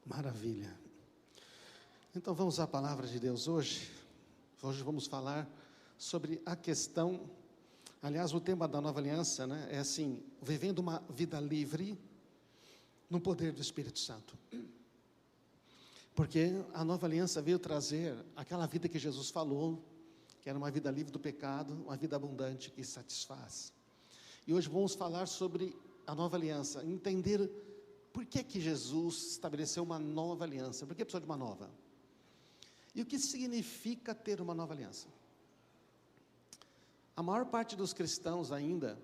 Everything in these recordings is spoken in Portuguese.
Maravilha. Então vamos à palavra de Deus hoje. Hoje vamos falar sobre a questão, aliás, o tema da nova aliança, é assim, vivendo uma vida livre no poder do Espírito Santo. Porque a nova aliança veio trazer aquela vida que Jesus falou, que era uma vida livre do pecado, uma vida abundante que satisfaz. E hoje vamos falar sobre a nova aliança, entender por que Jesus estabeleceu uma nova aliança, por que precisou de uma nova? E o que significa ter uma nova aliança? A maior parte dos cristãos ainda,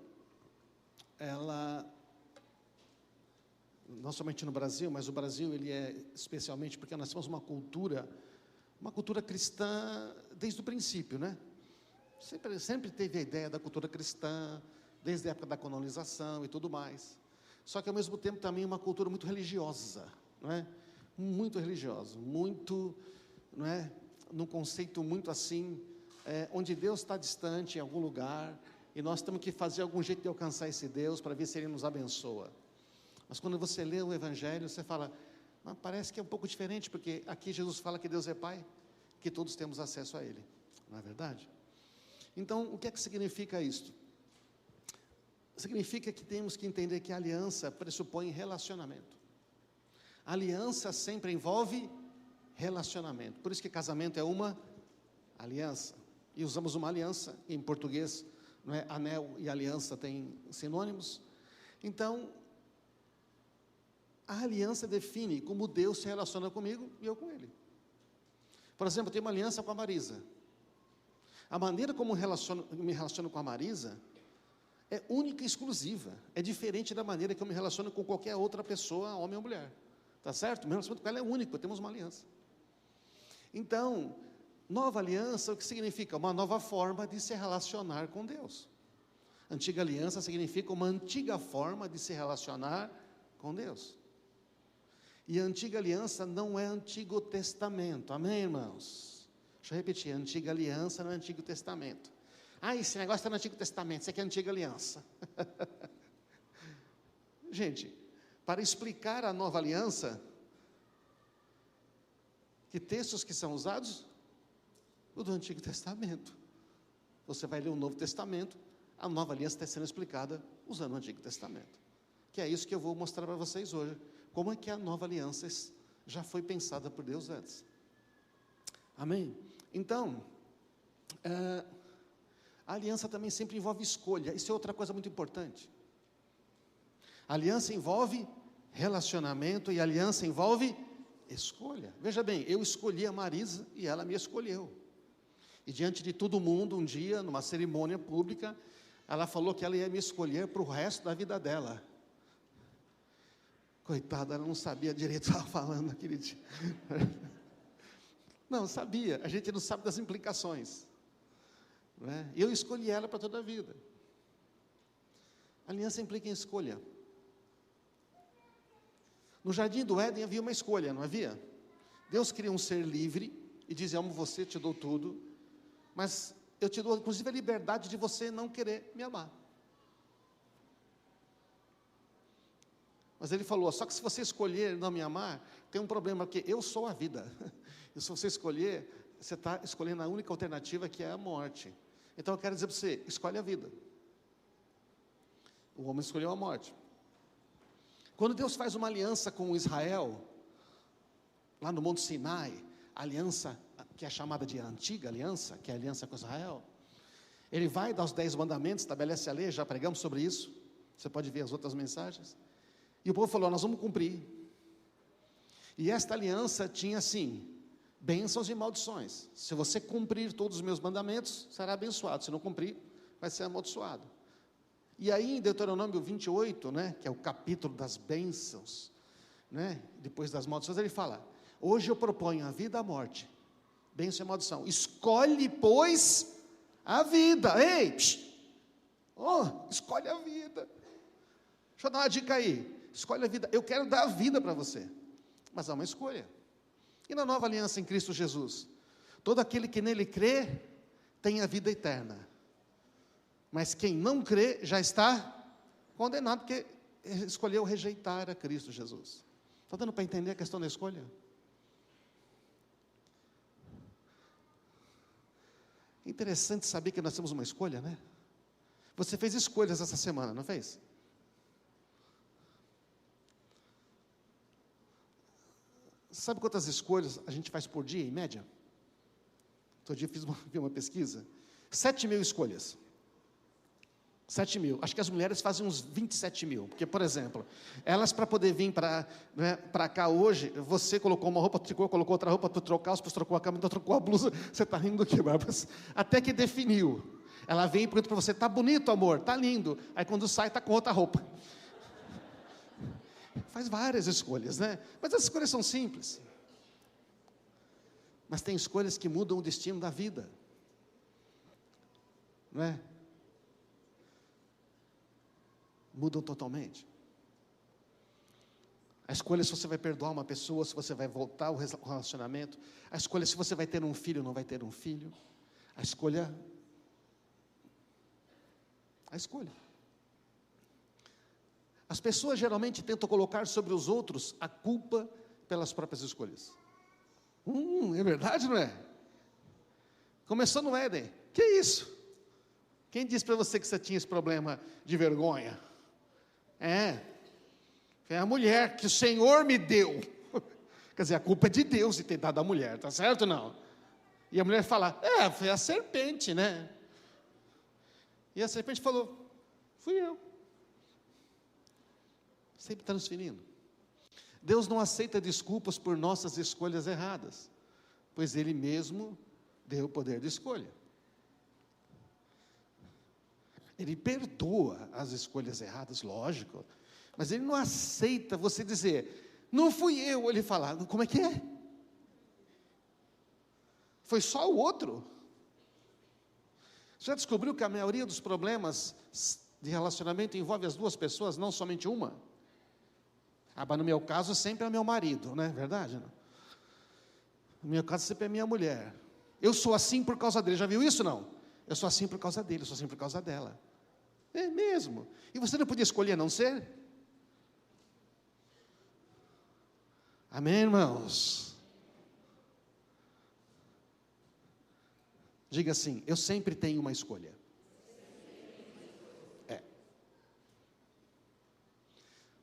não somente no Brasil, mas o Brasil ele é especialmente porque nós temos uma cultura cristã desde o princípio, Sempre teve a ideia da cultura cristã, desde a época da colonização e tudo mais. Só que ao mesmo tempo também uma cultura muito religiosa, Muito religiosa, muito, num conceito muito assim, onde Deus está distante em algum lugar, e nós temos que fazer algum jeito de alcançar esse Deus para ver se Ele nos abençoa. Mas quando você lê o Evangelho, você fala, mas parece que é um pouco diferente, porque aqui Jesus fala que Deus é Pai, que todos temos acesso a Ele, não é verdade? Então, o que é que significa isto? Significa que temos que entender que a aliança pressupõe relacionamento. A aliança sempre envolve relacionamento, por isso que casamento é uma aliança, e usamos uma aliança, em português, anel e aliança têm sinônimos. Então, a aliança define como Deus se relaciona comigo e eu com Ele. Por exemplo, eu tenho uma aliança com a Marisa. A maneira como me relaciono com a Marisa é única e exclusiva, é diferente da maneira que eu me relaciono com qualquer outra pessoa, homem ou mulher, tá certo? O meu relacionamento com ela é único, temos uma aliança. Então, nova aliança, o que significa? Uma nova forma de se relacionar com Deus. Antiga aliança significa uma antiga forma de se relacionar com Deus. E a antiga aliança não é Antigo Testamento, amém, irmãos? Deixa eu repetir, a antiga aliança não é Antigo Testamento. Esse negócio está no Antigo Testamento, isso aqui é a antiga aliança. Gente, para explicar a nova aliança, que textos que são usados? O do Antigo Testamento. Você vai ler o Novo Testamento, a nova aliança está sendo explicada usando o Antigo Testamento. Que é isso que eu vou mostrar para vocês hoje. Como é que a nova aliança já foi pensada por Deus antes. Amém? Então, a aliança também sempre envolve escolha. Isso é outra coisa muito importante. A aliança envolve relacionamento e a aliança envolve escolha. Veja bem, eu escolhi a Marisa e ela me escolheu. E diante de todo mundo, um dia, numa cerimônia pública, ela falou que ela ia me escolher para o resto da vida dela. Coitada, ela não sabia direito o que estava falando naquele dia. Não, sabia, a gente não sabe das implicações. Eu escolhi ela para toda a vida. A aliança implica em escolha. No jardim do Éden havia uma escolha, não havia? Deus cria um ser livre e diz, amo você, te dou tudo, mas eu te dou inclusive a liberdade de você não querer me amar. Mas ele falou, só que se você escolher não me amar, tem um problema, porque eu sou a vida. E se você escolher, você está escolhendo a única alternativa, que é a morte. Então eu quero dizer para você, escolhe a vida. O homem escolheu a morte. Quando Deus faz uma aliança com Israel, lá no Monte Sinai, a aliança que é chamada de antiga aliança, que é a aliança com Israel, Ele vai dar os 10 mandamentos, estabelece a lei, já pregamos sobre isso, você pode ver as outras mensagens, e o povo falou, nós vamos cumprir. E esta aliança tinha assim, bênçãos e maldições. Se você cumprir todos os meus mandamentos, será abençoado, se não cumprir, vai ser amaldiçoado. E aí em Deuteronômio 28, que é o capítulo das bênçãos, depois das maldições, ele fala, hoje eu proponho a vida e a morte, bênção e maldição, escolhe pois a vida. Ei, escolhe a vida. Deixa eu dar uma dica aí, escolhe a vida. Eu quero dar a vida para você, mas há uma escolha. E na nova aliança em Cristo Jesus, todo aquele que nele crê, tem a vida eterna, mas quem não crê, já está condenado, porque escolheu rejeitar a Cristo Jesus. Está dando para entender a questão da escolha? Interessante saber que nós temos uma escolha, né? Você fez escolhas essa semana, não fez? Sabe quantas escolhas a gente faz por dia, em média? Outro dia vi uma pesquisa. 7.000 escolhas. 7.000. Acho que as mulheres fazem uns 27.000. Porque, por exemplo, elas para poder vir para cá hoje, você colocou uma roupa, colocou outra roupa para trocar, você trocou a cama, então trocou a blusa. Você está rindo do quê, Barbas? Até que definiu. Ela vem e pergunta para você, está bonito, amor? Está lindo. Aí quando sai, está com outra roupa. Faz várias escolhas, né? Mas as escolhas são simples. Mas tem escolhas que mudam o destino da vida. Não é? Mudam totalmente. A escolha se você vai perdoar uma pessoa, se você vai voltar ao relacionamento. A escolha se você vai ter um filho ou não vai ter um filho. A escolha. As pessoas geralmente tentam colocar sobre os outros a culpa pelas próprias escolhas. É verdade, não é? Começou no Éden. Que isso? Quem disse para você que você tinha esse problema de vergonha? Foi a mulher que o Senhor me deu. Quer dizer, a culpa é de Deus de ter dado a mulher, tá certo ou não? E a mulher fala, foi a serpente, né? E a serpente falou, fui eu. Sempre está nos ferindo. Deus não aceita desculpas por nossas escolhas erradas, pois Ele mesmo deu o poder de escolha. Ele perdoa as escolhas erradas, lógico, mas Ele não aceita você dizer, não fui eu. Ele fala, como é que é? Foi só o outro? Já descobriu que a maioria dos problemas de relacionamento envolve as duas pessoas, não somente uma? Mas no meu caso sempre é meu marido, não é verdade? Não? No meu caso sempre é minha mulher. Eu sou assim por causa dele, já viu isso não? Eu sou assim por causa dele, eu sou assim por causa dela. É mesmo. E você não podia escolher não ser? Amém, irmãos? Diga assim, eu sempre tenho uma escolha.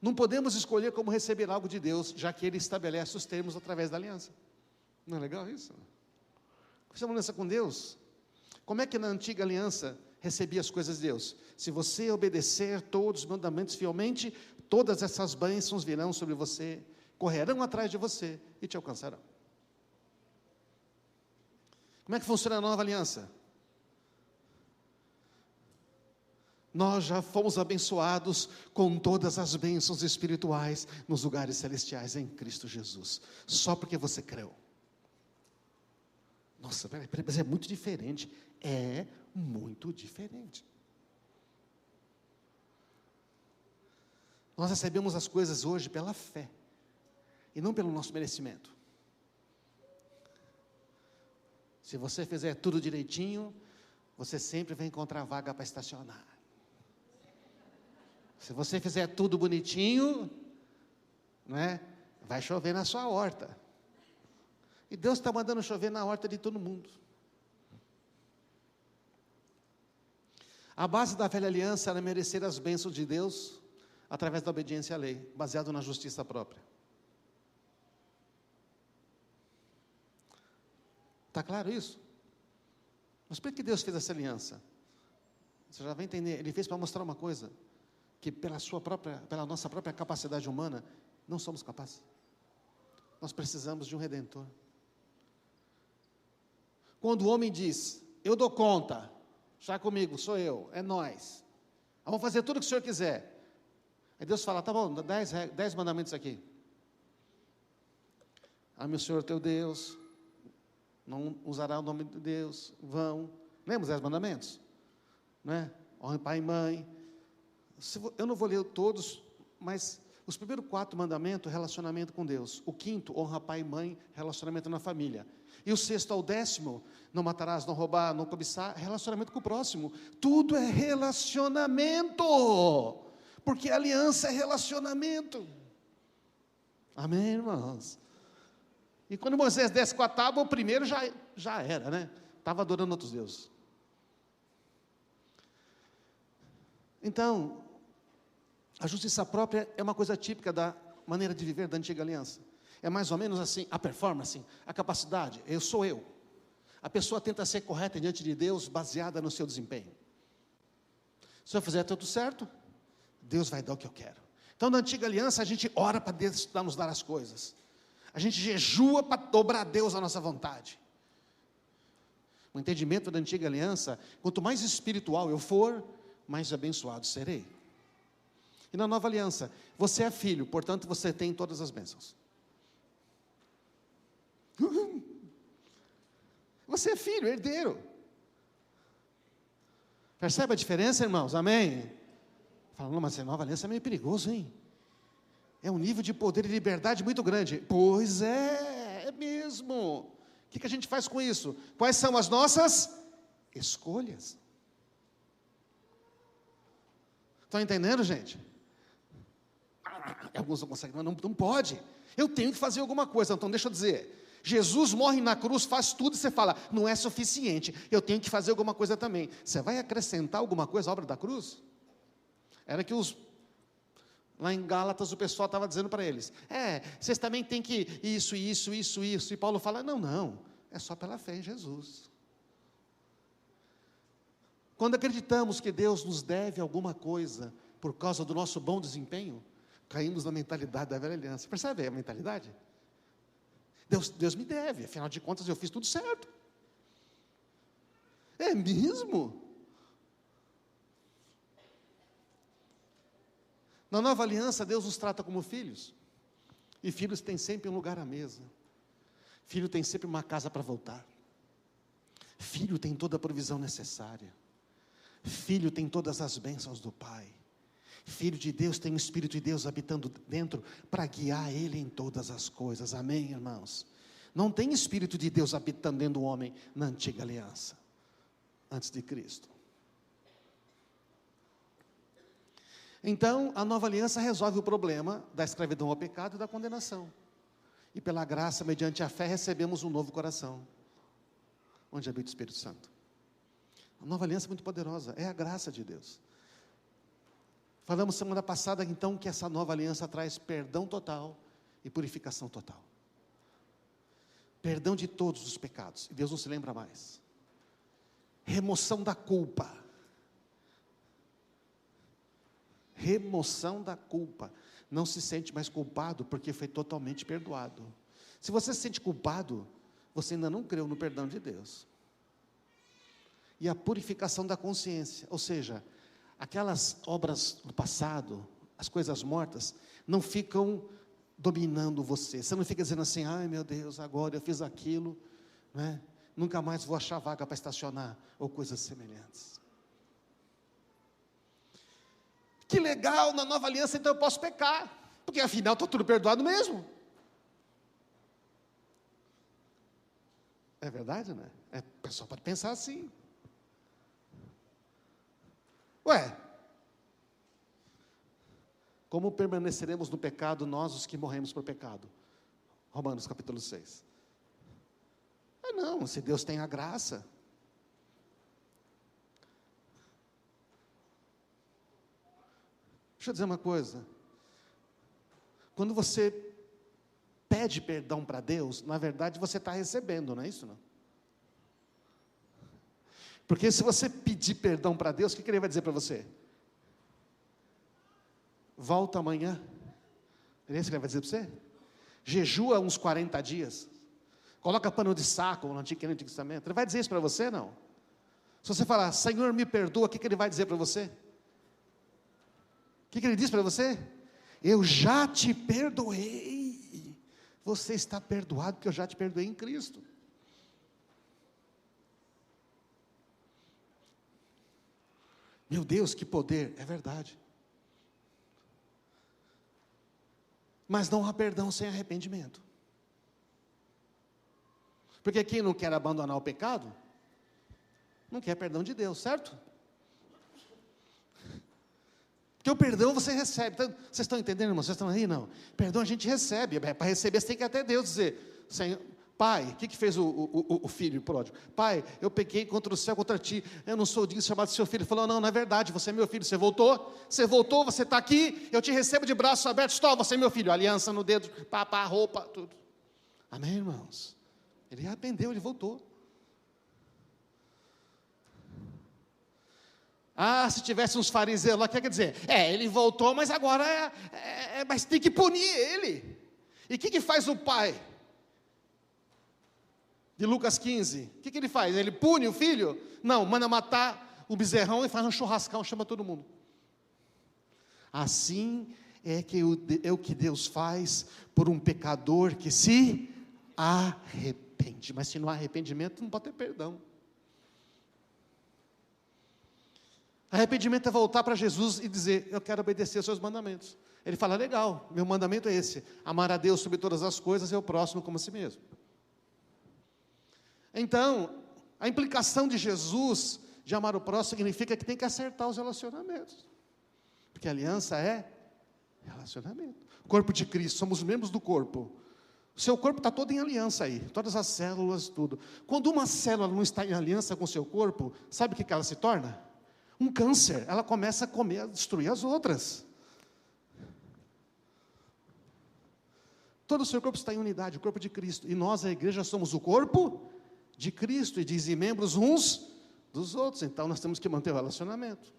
Não podemos escolher como receber algo de Deus, já que Ele estabelece os termos através da aliança. Não é legal isso? Você é uma aliança com Deus? Como é que na antiga aliança recebia as coisas de Deus? Se você obedecer todos os mandamentos fielmente, todas essas bênçãos virão sobre você, correrão atrás de você e te alcançarão. Como é que funciona a nova aliança? Nós já fomos abençoados com todas as bênçãos espirituais nos lugares celestiais em Cristo Jesus, só porque você creu. Nossa, mas é muito diferente, é muito diferente. Nós recebemos as coisas hoje pela fé, e não pelo nosso merecimento. Se você fizer tudo direitinho, você sempre vai encontrar vaga para estacionar. Se você fizer tudo bonitinho, né, vai chover na sua horta. E Deus está mandando chover na horta de todo mundo. A base da velha aliança era merecer as bênçãos de Deus através da obediência à lei, baseado na justiça própria. Está claro isso? Mas por que Deus fez essa aliança? Você já vai entender. Ele fez para mostrar uma coisa, que pela nossa própria capacidade humana, não somos capazes. Nós precisamos de um Redentor. Quando o homem diz, eu dou conta, já comigo, sou eu, é nós, vamos fazer tudo o que o Senhor quiser. Aí Deus fala, tá bom, 10 mandamentos aqui. Ame o Senhor teu Deus, não usará o nome de Deus, lembra os 10 mandamentos? Né? Honre pai e mãe. Eu não vou ler todos, mas os primeiros 4 mandamentos, relacionamento com Deus. O 5º, honra pai e mãe, relacionamento na família. E o 6º ao 10º, não matarás, não roubar, não cobiçar, relacionamento com o próximo. Tudo é relacionamento, porque a aliança é relacionamento. Amém, irmãos? E quando Moisés desce com a tábua, o primeiro já era, né? Estava adorando outros deuses. Então, a justiça própria é uma coisa típica da maneira de viver da antiga aliança. É mais ou menos assim, a performance, a capacidade, eu sou eu. A pessoa tenta ser correta diante de Deus, baseada no seu desempenho. Se eu fizer tudo certo, Deus vai dar o que eu quero. Então, na antiga aliança, a gente ora para Deus nos dar as coisas. A gente jejua para dobrar a Deus a nossa vontade. O entendimento da antiga aliança, quanto mais espiritual eu for, mais abençoado serei. E na nova aliança, você é filho, portanto você tem todas as bênçãos. Você é filho, herdeiro. Percebe a diferença, irmãos? Amém? Fala, não, mas a nova aliança é meio perigoso, hein? É um nível de poder e liberdade muito grande. Pois é mesmo. O que a gente faz com isso? Quais são as nossas escolhas? Estão entendendo, gente? Alguns não conseguem, mas não pode. Eu tenho que fazer alguma coisa. Então deixa eu dizer, Jesus morre na cruz, faz tudo e você fala, não é suficiente, eu tenho que fazer alguma coisa também. Você vai acrescentar alguma coisa à obra da cruz? Era que lá em Gálatas o pessoal estava dizendo para eles, vocês também têm que isso, e Paulo fala, não, é só pela fé em Jesus. Quando acreditamos que Deus nos deve alguma coisa, por causa do nosso bom desempenho, caímos na mentalidade da velha aliança. Percebe a mentalidade? Deus me deve, afinal de contas eu fiz tudo certo. É mesmo? Na nova aliança, Deus nos trata como filhos. E filhos têm sempre um lugar à mesa. Filho tem sempre uma casa para voltar. Filho tem toda a provisão necessária. Filho tem todas as bênçãos do Pai. Filho de Deus tem o Espírito de Deus habitando dentro para guiar ele em todas as coisas. Amém, irmãos? Não tem Espírito de Deus habitando dentro do homem na antiga aliança, antes de Cristo. Então, a nova aliança resolve o problema da escravidão ao pecado e da condenação. E pela graça, mediante a fé, recebemos um novo coração, onde habita o Espírito Santo. A nova aliança é muito poderosa, é a graça de Deus. Falamos semana passada, então, que essa nova aliança traz perdão total e purificação total. Perdão de todos os pecados, e Deus não se lembra mais. Remoção da culpa. Remoção da culpa. Não se sente mais culpado, porque foi totalmente perdoado. Se você se sente culpado, você ainda não creu no perdão de Deus. E a purificação da consciência, ou seja, aquelas obras do passado, as coisas mortas, não ficam dominando você. Você não fica dizendo assim, ai meu Deus, agora eu fiz aquilo, né? Nunca mais vou achar vaga para estacionar, ou coisas semelhantes. Que legal, na nova aliança então eu posso pecar, porque afinal está tudo perdoado mesmo. É verdade, né? O pessoal pode pensar assim. Ué, como permaneceremos no pecado nós os que morremos por pecado? Romanos capítulo 6. Não, se Deus tem a graça. Deixa eu dizer uma coisa. Quando você pede perdão para Deus, na verdade você está recebendo, não é isso não? Porque se você pedir perdão para Deus, o que Ele vai dizer para você? Volta amanhã. É isso que Ele vai dizer para você? Jejua uns 40 dias. Coloca pano de saco no Antigo Testamento. Ele vai dizer isso para você, não? Se você falar, Senhor, me perdoa, o que Ele vai dizer para você? O que Ele diz para você? Eu já te perdoei. Você está perdoado, porque eu já te perdoei em Cristo. Meu Deus, que poder, é verdade. Mas não há perdão sem arrependimento. Porque quem não quer abandonar o pecado, não quer perdão de Deus, certo? Porque o perdão você recebe. Então, vocês estão entendendo, irmão? Vocês estão aí? Não. Perdão a gente recebe. Para receber, você tem que ir até Deus dizer: Senhor, Pai, o que fez o filho pródigo? Pai, eu pequei contra o céu, contra ti. Eu não sou digno de chamar de seu filho. Ele falou: não, não é verdade. Você é meu filho. Você voltou, você está aqui. Eu te recebo de braços abertos. Toma, você é meu filho. Aliança no dedo, papá, roupa, tudo. Amém, irmãos? Ele arrependeu, ele voltou. Ah, se tivesse uns fariseus lá, o que quer dizer? Ele voltou, mas agora mas tem que punir ele. E o que faz o pai? De Lucas 15, o que ele faz? Ele pune o filho? Não, manda matar o bezerrão e faz um churrascão, chama todo mundo. Assim é o que Deus faz por um pecador que se arrepende. Mas se não há arrependimento, não pode ter perdão. Arrependimento é voltar para Jesus e dizer: eu quero obedecer aos seus mandamentos. Ele fala: legal, meu mandamento é esse: amar a Deus sobre todas as coisas e o próximo como a si mesmo. Então, a implicação de Jesus de amar o próximo significa que tem que acertar os relacionamentos. Porque aliança é relacionamento. O corpo de Cristo, somos membros do corpo. O seu corpo está todo em aliança aí, todas as células, tudo. Quando uma célula não está em aliança com o seu corpo, sabe o que ela se torna? Um câncer. Ela começa a comer, a destruir as outras. Todo o seu corpo está em unidade, o corpo de Cristo. E nós, a igreja, somos o corpo de Cristo, e dizem membros uns dos outros. Então nós temos que manter o relacionamento,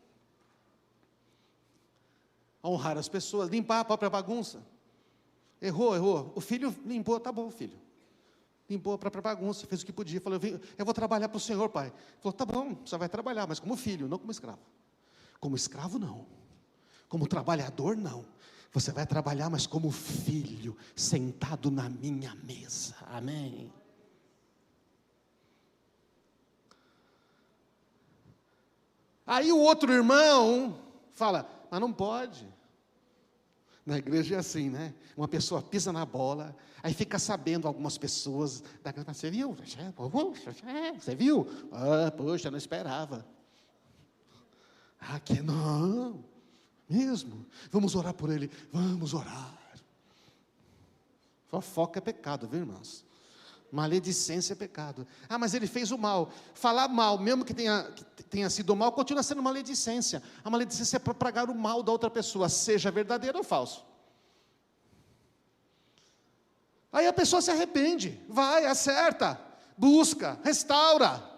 honrar as pessoas, limpar a própria bagunça. Errou, o filho limpou, tá bom, filho, limpou a própria bagunça, fez o que podia, falou: eu vou trabalhar para o Senhor, pai. Falou: tá bom, você vai trabalhar, mas como filho, não como escravo. Como escravo não, como trabalhador não, você vai trabalhar, mas como filho, sentado na minha mesa. Amém. Aí o outro irmão fala: mas não pode. Na igreja é assim, né? Uma pessoa pisa na bola, aí fica sabendo algumas pessoas, você viu? Você viu? Ah, poxa, não esperava. Ah, que não, mesmo? Vamos orar por ele, vamos orar. Fofoca é pecado, viu, irmãos? Maledicência é pecado. Ah, mas ele fez o mal. Falar mal, mesmo que tenha sido mal, continua sendo maledicência. A maledicência é propagar o mal da outra pessoa, seja verdadeiro ou falso. Aí a pessoa se arrepende, vai, acerta, busca, restaura.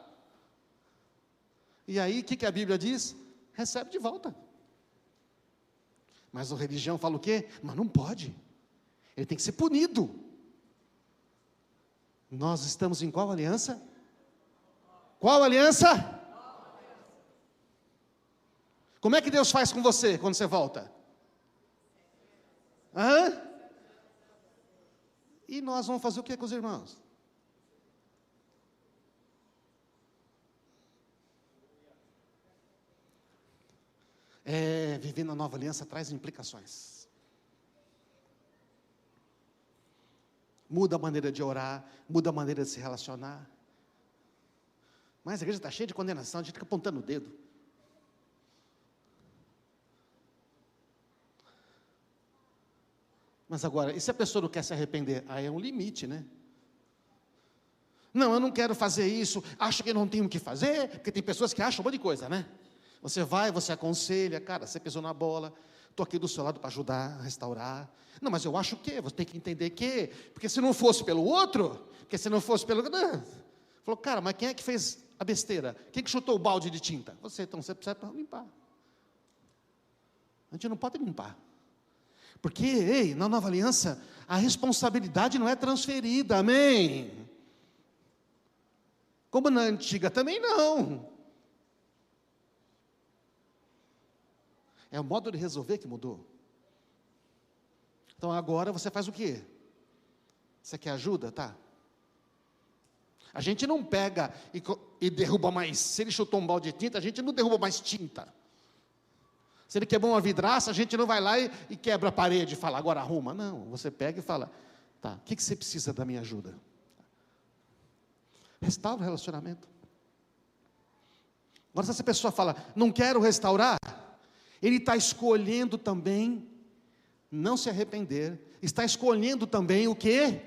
E aí, o que a Bíblia diz? Recebe de volta. Mas a religião fala o quê? Mas não pode. Ele tem que ser punido. Nós estamos em qual aliança? Qual aliança? Como é que Deus faz com você quando você volta? E nós vamos fazer o que com os irmãos? Viver na nova aliança traz implicações. Muda a maneira de orar, muda a maneira de se relacionar. Mas a igreja está cheia de condenação, a gente fica apontando o dedo. Mas agora, e se a pessoa não quer se arrepender? Aí é um limite, né? Não, eu não quero fazer isso, acho que não tenho o que fazer, porque tem pessoas que acham um monte de coisa, né? Você vai, você aconselha: cara, você pisou na bola, estou aqui do seu lado para ajudar, restaurar. Não, mas eu acho que, você tem que entender que, porque se não fosse pelo outro, porque se não fosse pelo... Falou: cara, mas quem é que fez a besteira? Quem que chutou o balde de tinta? Você, então você precisa limpar. A gente não pode limpar. Porque, na nova aliança, a responsabilidade não é transferida, amém? Como na antiga também não. É o modo de resolver que mudou. Então agora você faz o quê? Você quer ajuda? Tá. A gente não pega e derruba mais. Se ele chutou um balde de tinta, a gente não derruba mais tinta. Se ele quebrou uma vidraça, a gente não vai lá e quebra a parede e fala: agora arruma. Não, você pega e fala: tá, o que você precisa da minha ajuda? Restaura o relacionamento. Agora, se essa pessoa fala: não quero restaurar, ele está escolhendo também não se arrepender, está escolhendo também o quê?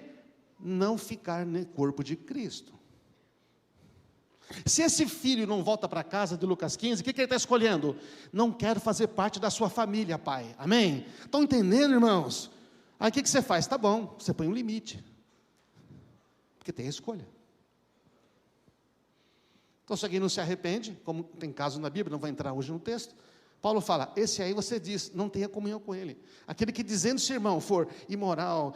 Não ficar no corpo de Cristo. Se esse filho não volta para casa de Lucas 15, o que ele está escolhendo? Não quero fazer parte da sua família, pai. Amém? Estão entendendo, irmãos? Aí o que você faz? Tá bom, você põe um limite. Porque tem a escolha. Então se alguém não se arrepende, como tem caso na Bíblia, não vai entrar hoje no texto, Paulo fala, esse aí você diz, não tenha comunhão com ele. Aquele que dizendo se irmão for imoral,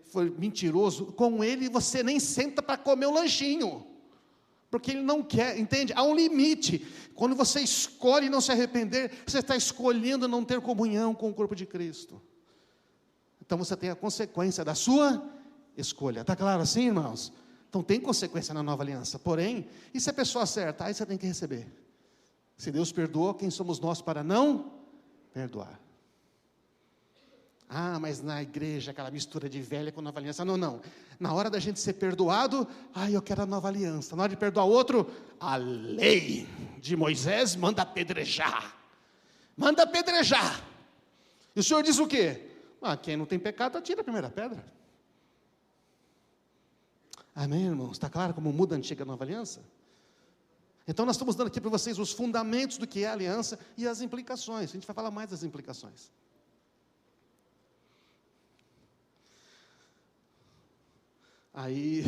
for mentiroso, com ele você nem senta para comer um lanchinho. Porque ele não quer, entende? Há um limite. Quando você escolhe não se arrepender, você está escolhendo não ter comunhão com o corpo de Cristo. Então você tem a consequência da sua escolha. Está claro assim, irmãos? Então tem consequência na nova aliança. Porém, e se a pessoa acerta? Aí você tem que receber. Se Deus perdoou, quem somos nós para não perdoar? Ah, mas na igreja, aquela mistura de velha com nova aliança. Não, não. Na hora da gente ser perdoado, eu quero a nova aliança. Na hora de perdoar outro, a lei de Moisés manda apedrejar. Manda apedrejar. E o Senhor diz o quê? Quem não tem pecado, atira a primeira pedra. Amém, irmãos? Está claro como muda a antiga e a nova aliança? Então nós estamos dando aqui para vocês os fundamentos do que é a aliança e as implicações. A gente vai falar mais das implicações. Aí,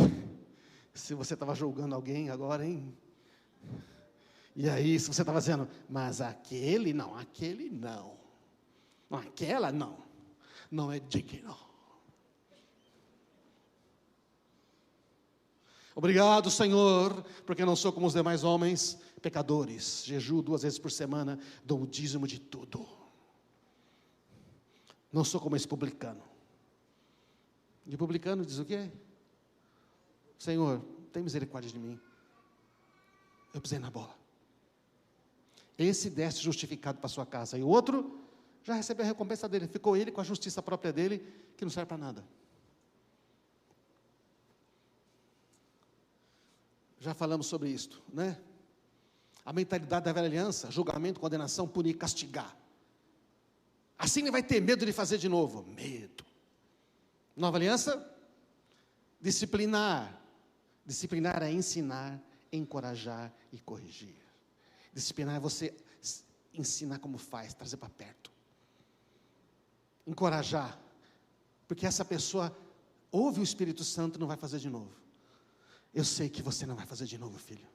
se você estava julgando alguém agora, hein? E aí, se você estava dizendo, mas aquele não, aquela não é digno. Obrigado, Senhor, porque não sou como os demais homens, pecadores, jejuo 2 vezes por semana, dou o dízimo de tudo. Não sou como esse publicano. E o publicano diz o quê? Senhor, tem misericórdia de mim. Eu pisei na bola. Esse desce justificado para sua casa. E o outro já recebeu a recompensa dele. Ficou ele com a justiça própria dele, que não serve para nada. Já falamos sobre isto, né? A mentalidade da velha aliança, julgamento, condenação, punir, castigar. Assim ele vai ter medo de fazer de novo. Medo. Nova aliança, disciplinar. Disciplinar é ensinar, encorajar e corrigir. Disciplinar é você ensinar como faz, trazer para perto. Encorajar, porque essa pessoa ouve o Espírito Santo e não vai fazer de novo. Eu sei que você não vai fazer de novo, filho.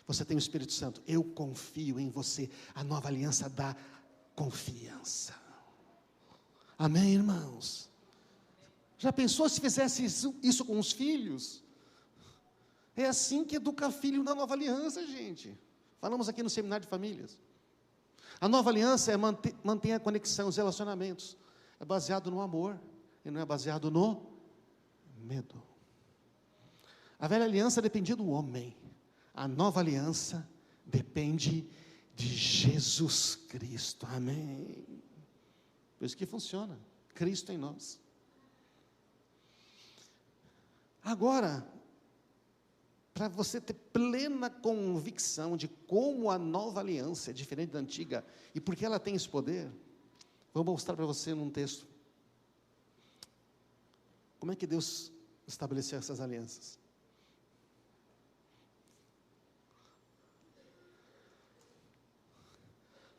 Você tem o Espírito Santo, eu confio em você. A nova aliança dá confiança. Amém, irmãos? Já pensou se fizesse isso com os filhos? É assim que educa filho na nova aliança, gente. Falamos aqui no seminário de famílias. A nova aliança é mantém a conexão, os relacionamentos. É baseado no amor e não é baseado no medo. A velha aliança dependia do homem. A nova aliança depende de Jesus Cristo. Amém. Por isso que funciona. Cristo em nós. Agora, para você ter plena convicção de como a nova aliança é diferente da antiga e porque ela tem esse poder, vou mostrar para você num texto. Como é que Deus estabeleceu essas alianças?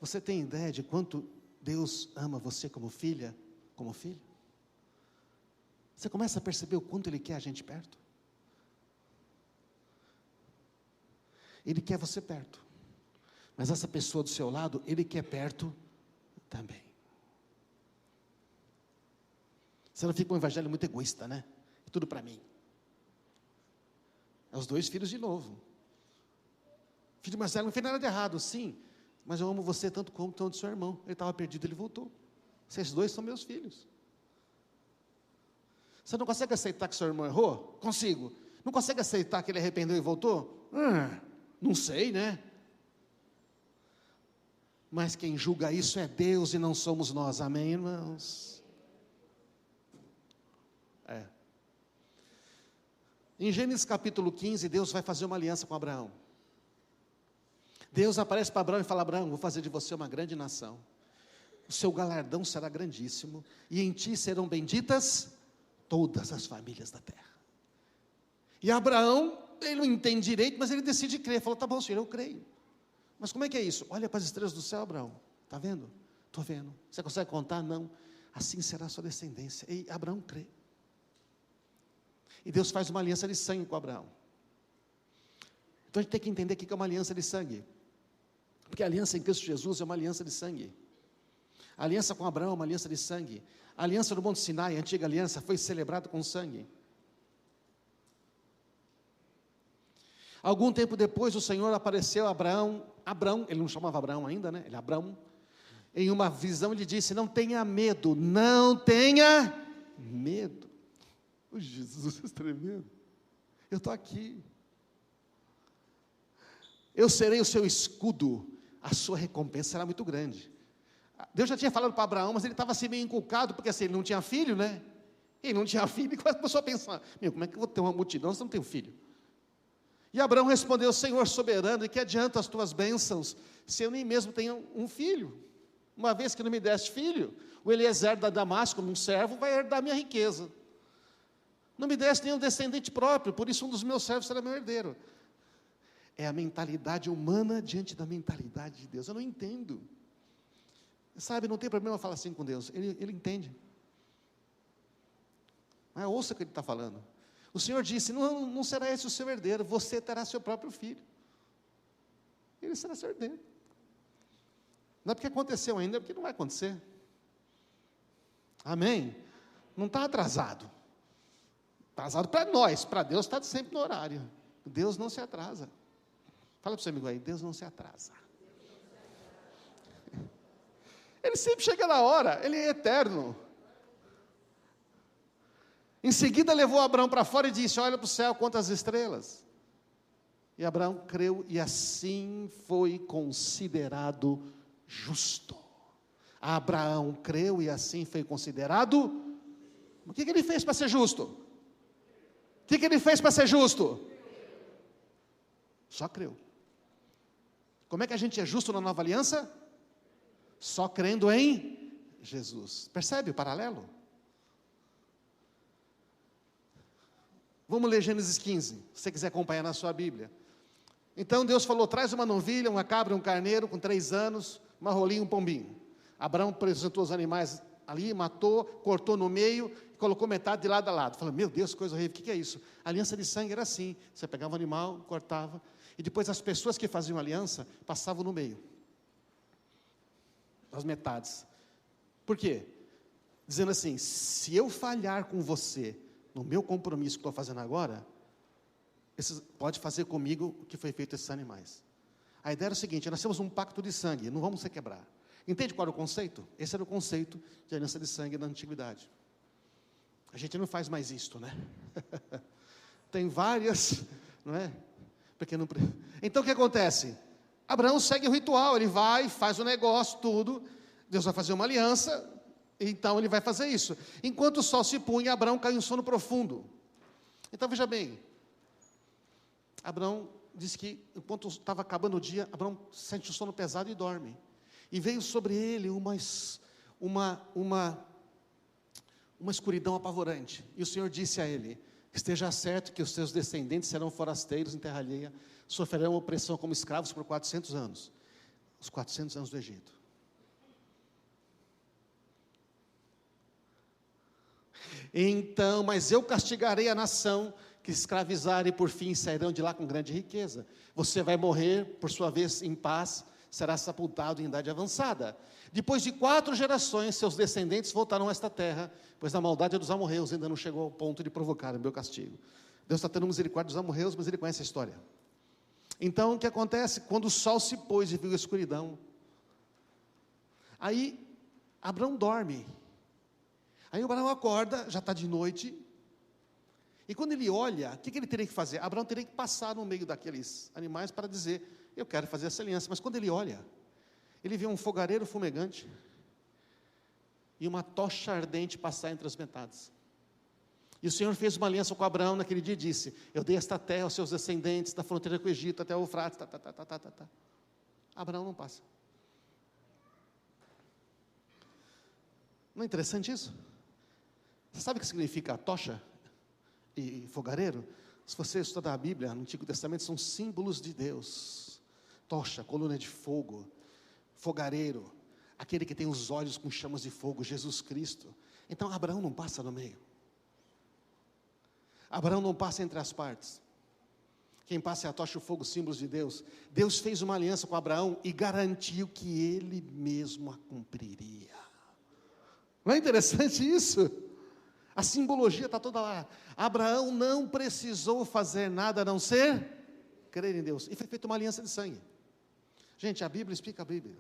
Você tem ideia de quanto Deus ama você como filha, como filho? Você começa a perceber o quanto Ele quer a gente perto? Ele quer você perto. Mas essa pessoa do seu lado, Ele quer perto também. Você não fica um evangelho muito egoísta, né? Tudo para mim. É os dois filhos de novo. Filho Marcelo, não fez nada de errado, sim. Mas eu amo você tanto quanto o seu irmão. Ele estava perdido, ele voltou. Vocês dois são meus filhos. Você não consegue aceitar que seu irmão errou? Consigo. Não consegue aceitar que ele arrependeu e voltou? Não sei, né? Mas quem julga isso é Deus e não somos nós. Amém, irmãos? Em Gênesis capítulo 15, Deus vai fazer uma aliança com Abraão. Deus aparece para Abraão e fala: Abraão, vou fazer de você uma grande nação, o seu galardão será grandíssimo, e em ti serão benditas todas as famílias da terra. E Abraão, ele não entende direito, mas ele decide crer. Falou: tá bom, Senhor, eu creio. Mas como é que é isso? Olha para as estrelas do céu, Abraão. Está vendo? Estou vendo. Você consegue contar? Não. Assim será a sua descendência. E Abraão crê. E Deus faz uma aliança de sangue com Abraão. Então a gente tem que entender o que é uma aliança de sangue. Porque a aliança em Cristo Jesus é uma aliança de sangue. A aliança com Abraão é uma aliança de sangue. A aliança do Monte Sinai, a antiga aliança, foi celebrada com sangue. Algum tempo depois, o Senhor apareceu a Abraão, ele não chamava Abraão ainda, né? Ele é Abraão. Em uma visão, ele disse: não tenha medo, não tenha medo. Oh, Jesus, é tremendo. Eu estou aqui. Eu serei o seu escudo, a sua recompensa será muito grande. Deus já tinha falado para Abraão, mas ele estava assim meio inculcado, porque assim, ele não tinha filho, né? Ele não tinha filho, e começou a pensar: como é que eu vou ter uma multidão se eu não tenho filho? E Abraão respondeu: Senhor soberano, e que adianta as tuas bênçãos, se eu nem mesmo tenho um filho? Uma vez que não me deste filho, o Eliezer da Damasco, um servo, vai herdar minha riqueza. Não me deste nenhum descendente próprio, por isso um dos meus servos será meu herdeiro. É a mentalidade humana diante da mentalidade de Deus. Eu não entendo. Sabe, não tem problema falar assim com Deus, Ele entende. Mas ouça o que Ele está falando. O Senhor disse: não será esse o seu herdeiro, você terá seu próprio filho. Ele será seu herdeiro. Não é porque aconteceu ainda, é porque não vai acontecer. Amém? Não está atrasado. Atrasado para nós, para Deus está sempre no horário. Deus não se atrasa. Fala para o seu amigo aí: Deus não se atrasa. Ele sempre chega na hora, Ele é eterno. Em seguida levou Abraão para fora e disse: olha para o céu, quantas estrelas. E Abraão creu, e assim foi considerado justo. Abraão creu, e assim foi considerado. O que ele fez para ser justo? O que ele fez para ser justo? Só creu. Como é que a gente é justo na nova aliança? Só crendo em Jesus. Percebe o paralelo? Vamos ler Gênesis 15, se você quiser acompanhar na sua Bíblia. Então Deus falou: traz uma novilha, uma cabra, um carneiro com 3 anos, uma rolinha e um pombinho. Abraão apresentou os animais ali, matou, cortou no meio, colocou metade de lado a lado. Falou: meu Deus, coisa horrível, o que é isso? A aliança de sangue era assim, você pegava o animal, cortava, e depois as pessoas que faziam aliança, passavam no meio, as metades. Por quê? Dizendo assim: se eu falhar com você, no meu compromisso que estou fazendo agora, pode fazer comigo o que foi feito a esses animais. A ideia era o seguinte: nós temos um pacto de sangue, não vamos se quebrar. Entende qual era o conceito? Esse era o conceito de aliança de sangue na antiguidade. A gente não faz mais isto, né? Tem várias, não é? Porque não... Então o que acontece? Abraão segue o ritual, ele vai, faz o negócio, tudo. Deus vai fazer uma aliança, então ele vai fazer isso. Enquanto o sol se punha, Abraão caiu em sono profundo. Então veja bem, Abraão disse que enquanto estava acabando o dia, Abraão sente o sono pesado e dorme. E veio sobre ele uma escuridão apavorante. E o Senhor disse a ele: esteja certo que os seus descendentes serão forasteiros em terra alheia, sofrerão opressão como escravos por 400 anos. Os 400 anos do Egito. Então, mas eu castigarei a nação que escravizar, e por fim sairão de lá com grande riqueza. Você vai morrer, por sua vez, em paz, será sepultado em idade avançada. Depois de 4 gerações, seus descendentes voltarão a esta terra, pois a maldade dos amorreus ainda não chegou ao ponto de provocar o meu castigo. Deus está tendo misericórdia dos amorreus, mas Ele conhece a história. Então, o que acontece? Quando o sol se pôs e viu a escuridão, aí Abraão dorme. Aí Abraão acorda, já está de noite, e quando ele olha, o que ele teria que fazer? Abraão teria que passar no meio daqueles animais para dizer: eu quero fazer essa aliança. Mas quando ele olha, ele vê um fogareiro fumegante e uma tocha ardente passar entre as metades. E o Senhor fez uma aliança com Abraão naquele dia e disse: eu dei esta terra aos seus descendentes, da fronteira com o Egito até o Eufrates, Abraão não passa. Não é interessante isso? Você sabe o que significa tocha e fogareiro? Se você estudar a Bíblia, no Antigo Testamento, são símbolos de Deus. Tocha, coluna de fogo, fogareiro, aquele que tem os olhos com chamas de fogo, Jesus Cristo. Então Abraão não passa no meio. Abraão não passa entre as partes. Quem passa é a tocha e o fogo, símbolos de Deus. Deus fez uma aliança com Abraão e garantiu que ele mesmo a cumpriria. Não é interessante isso? A simbologia está toda lá. Abraão não precisou fazer nada a não ser crer em Deus. E foi feita uma aliança de sangue. Gente, a Bíblia explica a Bíblia.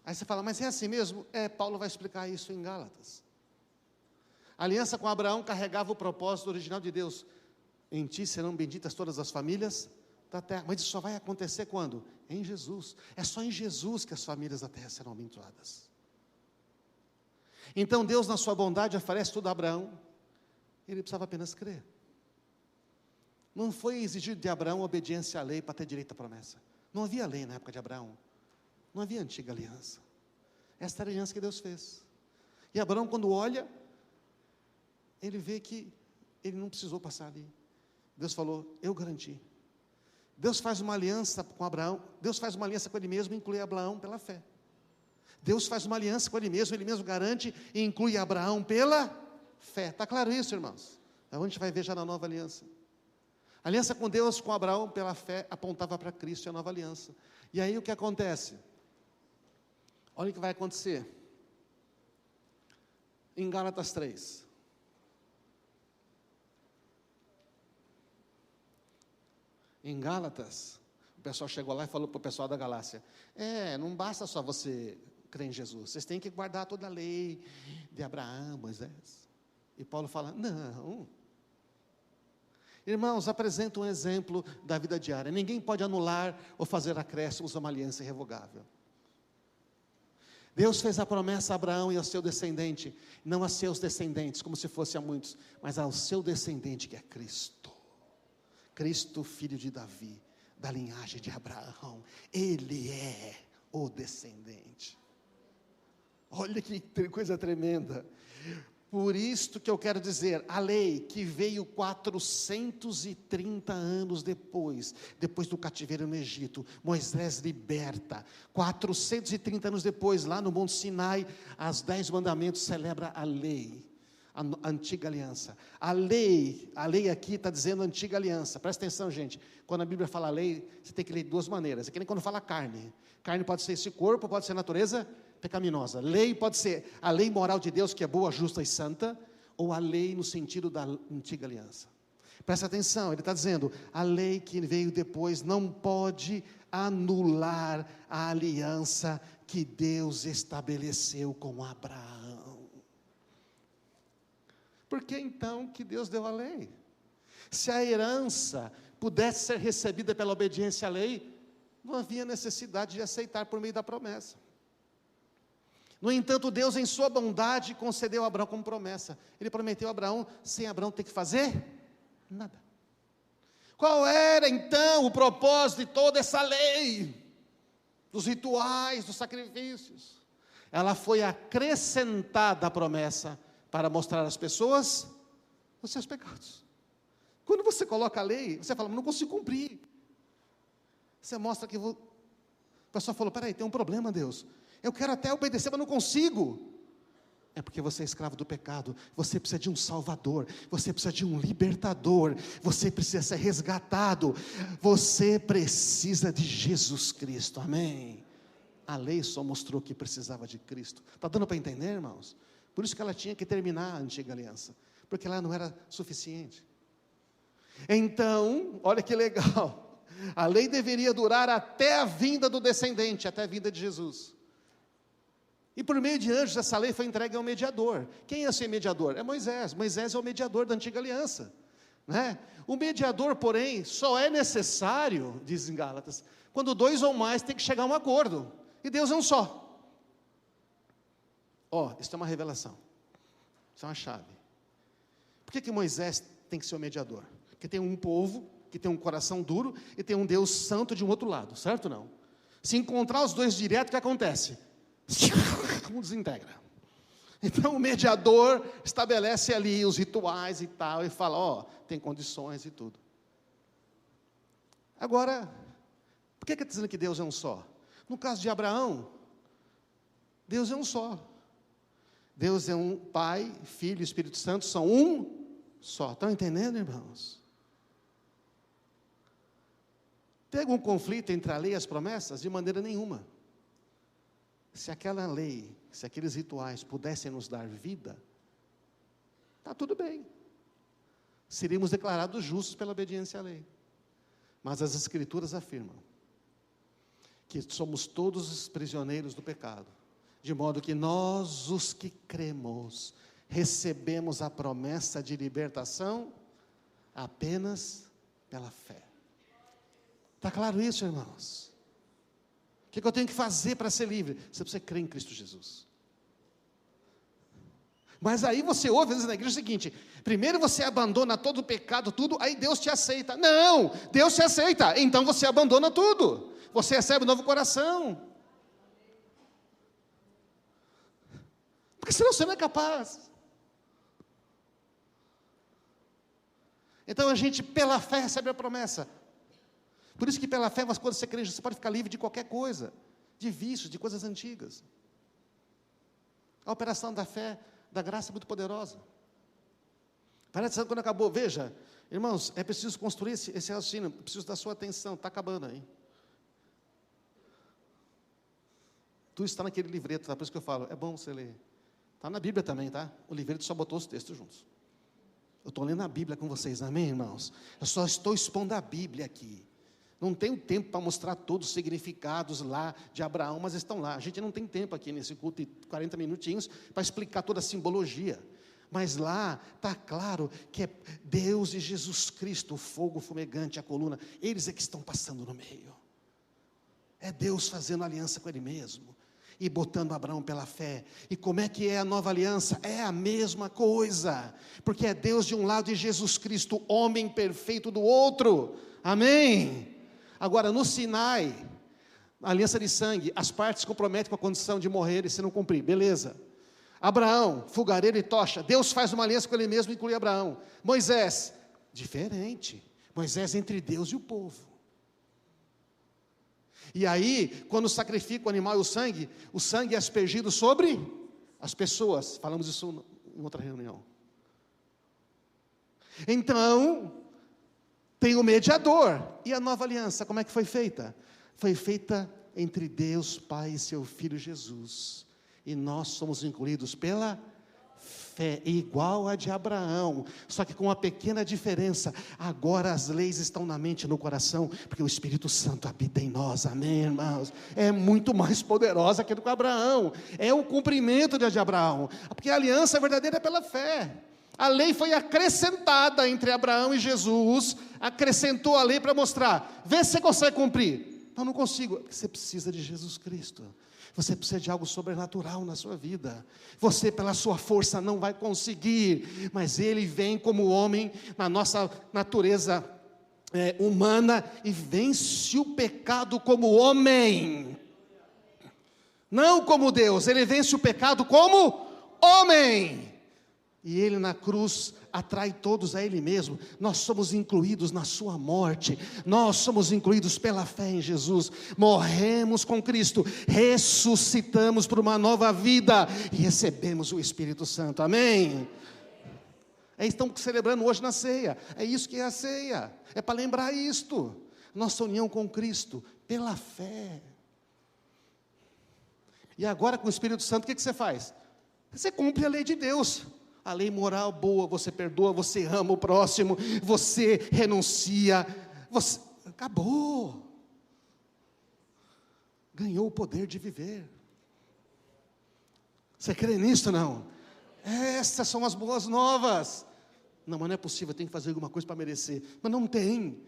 Aí você fala, mas é assim mesmo? Paulo vai explicar isso em Gálatas. A aliança com Abraão carregava o propósito original de Deus. Em ti serão benditas todas as famílias da terra. Mas isso só vai acontecer quando? Em Jesus. É só em Jesus que as famílias da terra serão abençoadas. Então Deus, na sua bondade, oferece tudo a Abraão. Ele precisava apenas crer. Não foi exigido de Abraão obediência à lei para ter direito à promessa. Não havia lei na época de Abraão. Não havia antiga aliança. Esta era a aliança que Deus fez. E Abraão, quando olha, ele vê que ele não precisou passar ali. Deus falou, eu garanti. Deus faz uma aliança com Abraão. Deus faz uma aliança com ele mesmo e inclui Abraão pela fé. Deus faz uma aliança com ele mesmo garante e inclui Abraão pela fé. Está claro isso, irmãos? Então a gente vai ver já na nova aliança. A aliança com Deus, com Abraão, pela fé, apontava para Cristo e a nova aliança. E aí o que acontece? Olha o que vai acontecer. Em Gálatas 3. Em Gálatas, o pessoal chegou lá e falou para o pessoal da Galácia, não basta só você crer em Jesus, vocês têm que guardar toda a lei de Abraão, Moisés. E Paulo fala, não. Irmãos, apresenta um exemplo da vida diária. Ninguém pode anular ou fazer acréscimos a uma aliança irrevogável. Deus fez a promessa a Abraão e ao seu descendente, não a seus descendentes, como se fosse a muitos, mas ao seu descendente, que é Cristo. Cristo, filho de Davi, da linhagem de Abraão. Ele é o descendente. Olha que coisa tremenda. Por isto que eu quero dizer, a lei que veio 430 anos depois do cativeiro no Egito, Moisés liberta, 430 anos depois, lá no Monte Sinai, as 10 mandamentos celebra a lei, a antiga aliança. A lei aqui está dizendo antiga aliança, presta atenção, gente, quando a Bíblia fala lei, você tem que ler de duas maneiras, é que nem quando fala carne pode ser esse corpo, pode ser natureza pecaminosa. Lei pode ser a lei moral de Deus, que é boa, justa e santa, ou a lei no sentido da antiga aliança. Presta atenção, ele está dizendo, a lei que veio depois não pode anular a aliança que Deus estabeleceu com Abraão. Por que então que Deus deu a lei? Se a herança pudesse ser recebida pela obediência à lei, não havia necessidade de aceitar por meio da promessa. No entanto, Deus, em sua bondade, concedeu a Abraão como promessa. Ele prometeu a Abraão, sem Abraão ter que fazer nada. Qual era, então, o propósito de toda essa lei? Dos rituais, dos sacrifícios? Ela foi acrescentada à promessa para mostrar às pessoas os seus pecados. Quando você coloca a lei, você fala, não consigo cumprir. Você mostra que... O pessoal falou, peraí, tem um problema, Deus. Eu quero até obedecer, mas não consigo. É porque você é escravo do pecado. Você precisa de um salvador. Você precisa de um libertador. Você precisa ser resgatado. Você precisa de Jesus Cristo, amém? A lei só mostrou que precisava de Cristo. Está dando para entender, irmãos? Por isso que ela tinha que terminar a antiga aliança, porque lá não era suficiente. Então, olha que legal, a lei deveria durar até a vinda do descendente, até a vinda de Jesus. E por meio de anjos, essa lei foi entregue ao mediador. Quem é esse mediador? É Moisés. Moisés é o mediador da antiga aliança, né? O mediador, porém, só é necessário, diz em Gálatas, quando 2 ou mais tem que chegar a um acordo, e Deus é um só. Isso é uma revelação, isso é uma chave. Por que Moisés tem que ser o mediador? Porque tem um povo que tem um coração duro, e tem um Deus santo de um outro lado, certo ou não? Se encontrar os dois direto, o que acontece? Um desintegra. Então o mediador estabelece ali os rituais e tal, e fala, ó, tem condições e tudo. Agora, por que está dizendo que Deus é um só? No caso de Abraão, Deus é um só. Deus é um Pai, Filho e Espírito Santo, são um só. Estão entendendo, irmãos? Tem algum conflito entre a lei e as promessas? De maneira nenhuma. Se aquela lei, se aqueles rituais pudessem nos dar vida, está tudo bem. Seríamos declarados justos pela obediência à lei. Mas as Escrituras afirmam que somos todos os prisioneiros do pecado, de modo que nós, os que cremos, recebemos a promessa de libertação apenas pela fé. Está claro isso, irmãos? O que eu tenho que fazer para ser livre? Você precisa crer em Cristo Jesus. Mas aí você ouve, às vezes, na igreja o seguinte: primeiro você abandona todo o pecado, tudo, aí Deus te aceita. Não, Deus te aceita, então você abandona tudo. Você recebe um novo coração. Porque senão você não é capaz. Então a gente, pela fé, recebe a promessa. Por isso que pela fé, quando você crê, você pode ficar livre de qualquer coisa, de vícios, de coisas antigas. A operação da fé, da graça é muito poderosa. Parece que quando acabou, veja, irmãos, é preciso construir esse raciocínio, preciso da sua atenção, está acabando aí. Tudo está naquele livreto, tá? Por isso que eu falo, é bom você ler. Está na Bíblia também, tá? O livreto só botou os textos juntos. Eu estou lendo a Bíblia com vocês, amém, irmãos? Eu só estou expondo a Bíblia aqui. Não tenho tempo para mostrar todos os significados lá de Abraão, mas estão lá. A gente não tem tempo aqui nesse culto de 40 minutinhos para explicar toda a simbologia. Mas lá está claro que é Deus e Jesus Cristo, o fogo fumegante, a coluna, eles é que estão passando no meio. É Deus fazendo aliança com Ele mesmo e botando Abraão pela fé. E como é que é a nova aliança? É a mesma coisa, porque é Deus de um lado e Jesus Cristo, homem perfeito do outro. Amém? Agora, no Sinai, a aliança de sangue, as partes se comprometem com a condição de morrer e se não cumprir, beleza. Abraão, fogareiro e tocha, Deus faz uma aliança com Ele mesmo e inclui Abraão. Moisés, diferente, Moisés entre Deus e o povo. E aí, quando sacrifica o animal e o sangue é aspergido sobre as pessoas, falamos isso em outra reunião. Então, tem o mediador. E a nova aliança, como é que foi feita? Foi feita entre Deus, Pai e seu Filho Jesus. E nós somos incluídos pela fé, igual a de Abraão. Só que com uma pequena diferença. Agora as leis estão na mente e no coração, porque o Espírito Santo habita em nós. Amém, irmãos? É muito mais poderosa que do que Abraão. É o cumprimento de Abraão. Porque a aliança verdadeira é pela fé. A lei foi acrescentada entre Abraão e Jesus, acrescentou a lei para mostrar, vê se você consegue cumprir. Não consigo, porque você precisa de Jesus Cristo, você precisa de algo sobrenatural na sua vida, você pela sua força não vai conseguir, mas Ele vem como homem, na nossa natureza humana, e vence o pecado como homem, não como Deus, Ele vence o pecado como homem. E Ele na cruz atrai todos a Ele mesmo. Nós somos incluídos na sua morte. Nós somos incluídos pela fé em Jesus. Morremos com Cristo. Ressuscitamos para uma nova vida. E recebemos o Espírito Santo. Amém? Estamos celebrando hoje na ceia. É isso que é a ceia. É para lembrar isto. Nossa união com Cristo pela fé. E agora com o Espírito Santo, o que você faz? Você cumpre a lei de Deus. A lei moral boa, você perdoa, você ama o próximo, você renuncia, você acabou. Ganhou o poder de viver. Você crê nisso, não? Essas são as boas novas. Não, mas não é possível, tem que fazer alguma coisa para merecer. Mas não tem.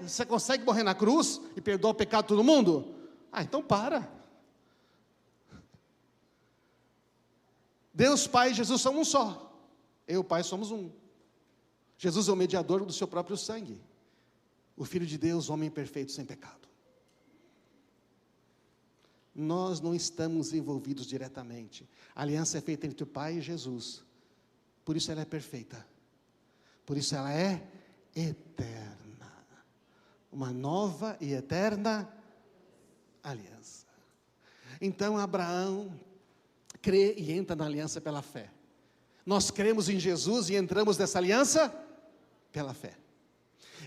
Você consegue morrer na cruz e perdoar o pecado de todo mundo? Então para. Deus, Pai e Jesus são um só. Eu e o Pai somos um. Jesus é o mediador do seu próprio sangue. O Filho de Deus, homem perfeito, sem pecado. nós não estamos envolvidos diretamente. A aliança é feita entre o Pai e Jesus. Por isso ela é perfeita. Por isso ela é eterna. Uma nova e eterna aliança. Então Abraão crê e entra na aliança pela fé. Nós cremos em Jesus e entramos nessa aliança pela fé.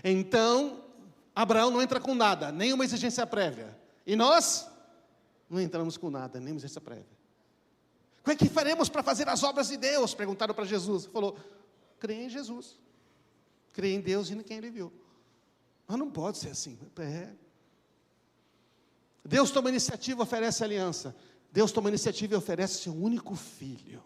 Então, Abraão não entra com nada, nenhuma exigência prévia. E nós não entramos com nada, nenhuma exigência prévia. O que é que faremos para fazer as obras de Deus? Perguntaram para Jesus. Ele falou, crê em Jesus. Crê em Deus e em quem Ele viu. Mas não pode ser assim. Deus toma iniciativa, oferece aliança. Deus toma iniciativa e oferece seu único filho.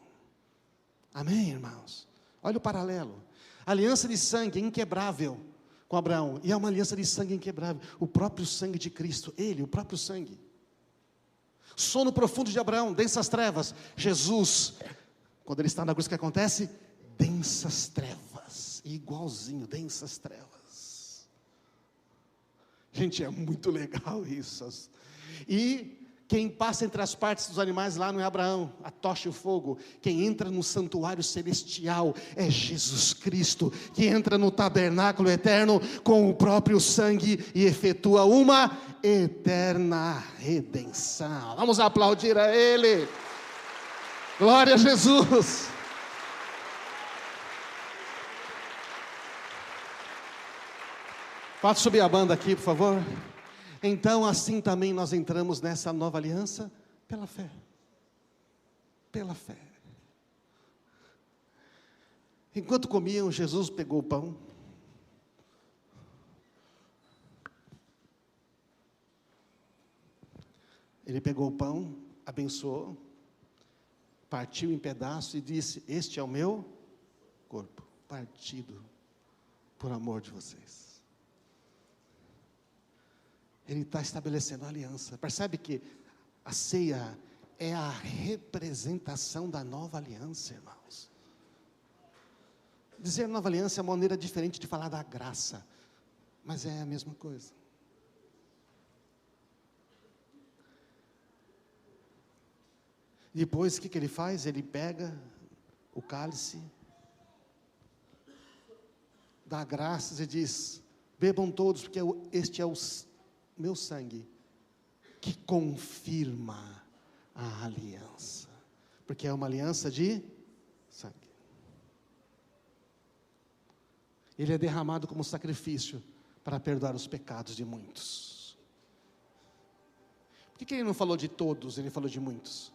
Amém, irmãos? Olha o paralelo. Aliança de sangue inquebrável com Abraão. E é uma aliança de sangue inquebrável. O próprio sangue de Cristo. Ele, o próprio sangue. Sono profundo de Abraão, densas trevas. Jesus, quando Ele está na cruz, o que acontece? Densas trevas. Igualzinho, densas trevas. Gente, é muito legal isso. E quem passa entre as partes dos animais lá não é Abraão, a tocha e o fogo. Quem entra no santuário celestial é Jesus Cristo, que entra no tabernáculo eterno com o próprio sangue e efetua uma eterna redenção. Vamos aplaudir a Ele. Glória a Jesus. Pode subir a banda aqui, por favor. Então, assim também nós entramos nessa nova aliança pela fé. Pela fé. Enquanto comiam, Jesus pegou o pão. Ele pegou o pão, abençoou, partiu em pedaços e disse: este é o meu corpo, partido por amor de vocês. Ele está estabelecendo a aliança. Percebe que a ceia é a representação da nova aliança, irmãos. Dizer nova aliança é uma maneira diferente de falar da graça, mas é a mesma coisa. Depois, o que ele faz? Ele pega o cálice, dá graças e diz: bebam todos, porque este é o meu sangue, que confirma a aliança, porque é uma aliança de sangue. Ele é derramado como sacrifício para perdoar os pecados de muitos. Por que ele não falou de todos, ele falou de muitos?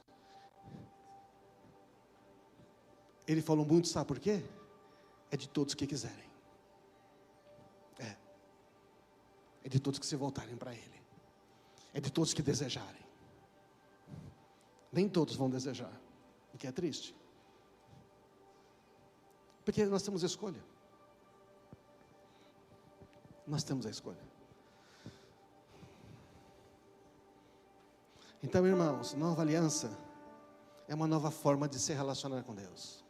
Ele falou muitos, sabe por quê? É de todos que quiserem. É de todos que se voltarem para Ele. É de todos que desejarem. Nem todos vão desejar, o que é triste. Porque nós temos a escolha. Nós temos a escolha. Então, irmãos, nova aliança é uma nova forma de se relacionar com Deus.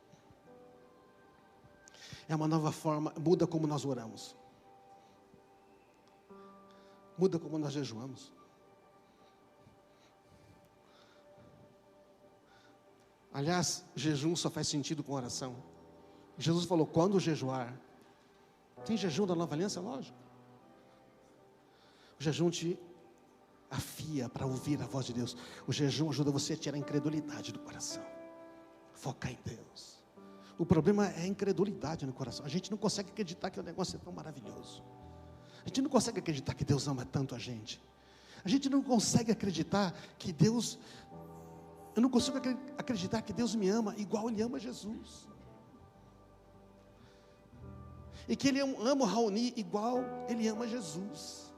É uma nova forma, muda como nós oramos. Muda como nós jejuamos. Aliás, jejum só faz sentido com oração. Jesus falou, quando jejuar. Tem jejum da nova aliança? Lógico. O jejum te afia para ouvir a voz de Deus. O jejum ajuda você a tirar a incredulidade do coração. Focar em Deus. O problema é a incredulidade no coração. A gente não consegue acreditar que o negócio é tão maravilhoso. A gente não consegue acreditar que Deus ama tanto a gente. A gente não consegue acreditar que Deus... Eu não consigo acreditar que Deus me ama igual Ele ama Jesus. E que Ele ama o Raoni igual Ele ama Jesus.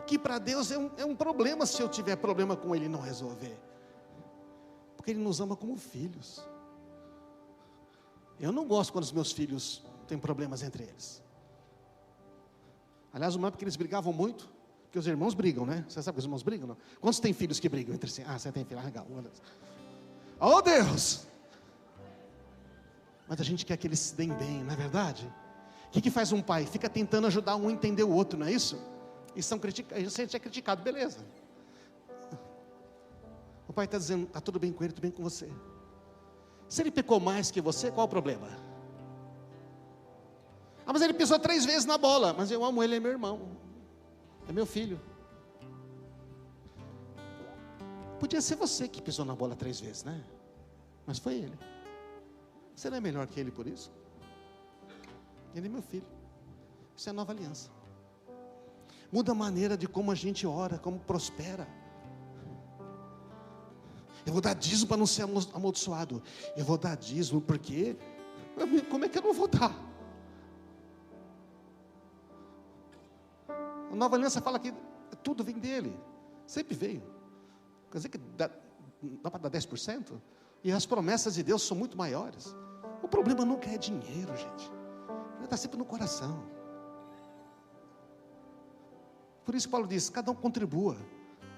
Que para Deus é um problema se eu tiver problema com Ele e não resolver. Porque Ele nos ama como filhos. Eu não gosto quando os meus filhos têm problemas entre eles. Aliás, uma época que eles brigavam muito, porque os irmãos brigam, né? Você sabe que os irmãos brigam, não? Quantos tem filhos que brigam entre si? Ah, você tem filho, legal. Oh, Deus! Mas a gente quer que eles se deem bem, não é verdade? O que faz um pai? Fica tentando ajudar um a entender o outro, não é isso? E a gente é criticado, beleza. pai está dizendo, está tudo bem com ele, tudo bem com você. Se ele pecou mais que você, qual o problema? Ah, mas ele pisou 3 vezes na bola. Mas eu amo ele, é meu irmão, é meu filho. Podia ser você que pisou na bola 3 vezes, né? Mas foi ele. Você não é melhor que ele por isso? Ele é meu filho. Isso é a nova aliança. Muda a maneira de como a gente ora, como prospera. Eu vou dar dízimo para não ser amaldiçoado. Eu vou dar dízimo porque... Como é que eu não vou dar? A nova aliança fala que tudo vem dele. Sempre veio. Quer dizer que dá para dar 10%? E as promessas de Deus são muito maiores. O problema nunca é dinheiro, gente. Ele está sempre no coração. Por isso Paulo diz, cada um contribua,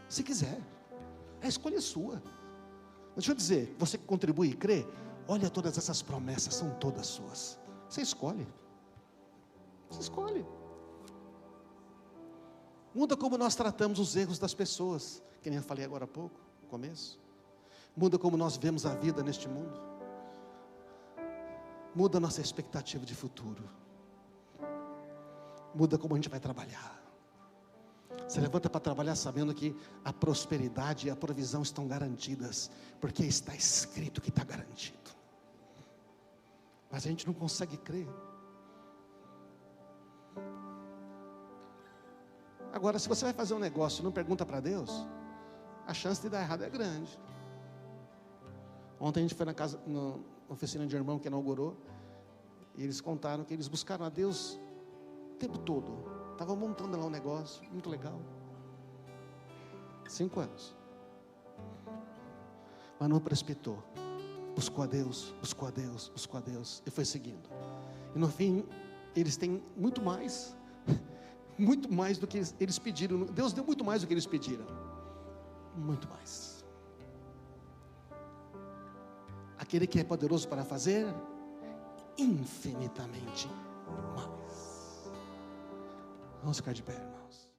se quiser. A escolha é sua. Deixa eu dizer, você que contribui e crê, olha todas essas promessas, são todas suas. Você escolhe. Você escolhe. Muda como nós tratamos os erros das pessoas, que nem eu falei agora há pouco, no começo. Muda como nós vemos a vida neste mundo. Muda a nossa expectativa de futuro. Muda como a gente vai trabalhar. Você levanta para trabalhar sabendo que a prosperidade e a provisão estão garantidas, porque está escrito que está garantido. Mas a gente não consegue crer. Agora, se você vai fazer um negócio e não pergunta para Deus, a chance de dar errado é grande. Ontem a gente foi na oficina de irmão que inaugurou, e eles contaram que eles buscaram a Deus o tempo todo. Estavam montando lá um negócio, muito legal. 5 anos. Mas não precipitou. Buscou a Deus, buscou a Deus, buscou a Deus, e foi seguindo. E no fim, eles têm muito mais do que eles pediram. Deus deu muito mais do que eles pediram. Muito mais. Aquele que é poderoso para fazer infinitamente mais. Vamos ficar de pé, irmãos.